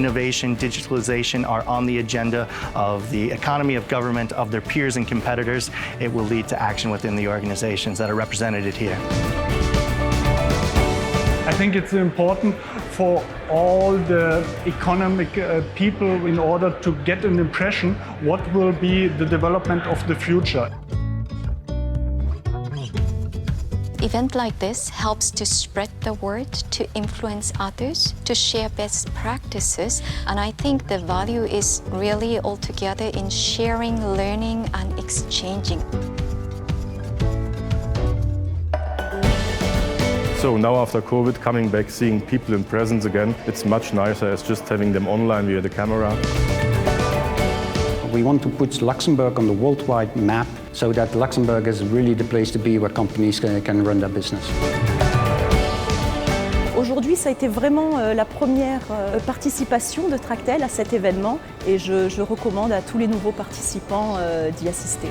innovation, digitalization are on the agenda of the economy, of government, of their peers and competitors, it will lead to action within the organizations that are represented here. I think it's important for all the economic people in order to get an impression what will be the development of the future. Event like this helps to spread the word, to influence others, to share best practices, and I think the value is really altogether in sharing, learning, and exchanging. So now after COVID, coming back, seeing people in presence again, it's much nicer as just having them online via the camera. We want to put Luxembourg on the worldwide map so that Luxembourg is really the place to be where companies can run their business. Aujourd'hui, ça a été vraiment la première participation de Tractel à cet événement et je recommande à tous les nouveaux participants d'y assister.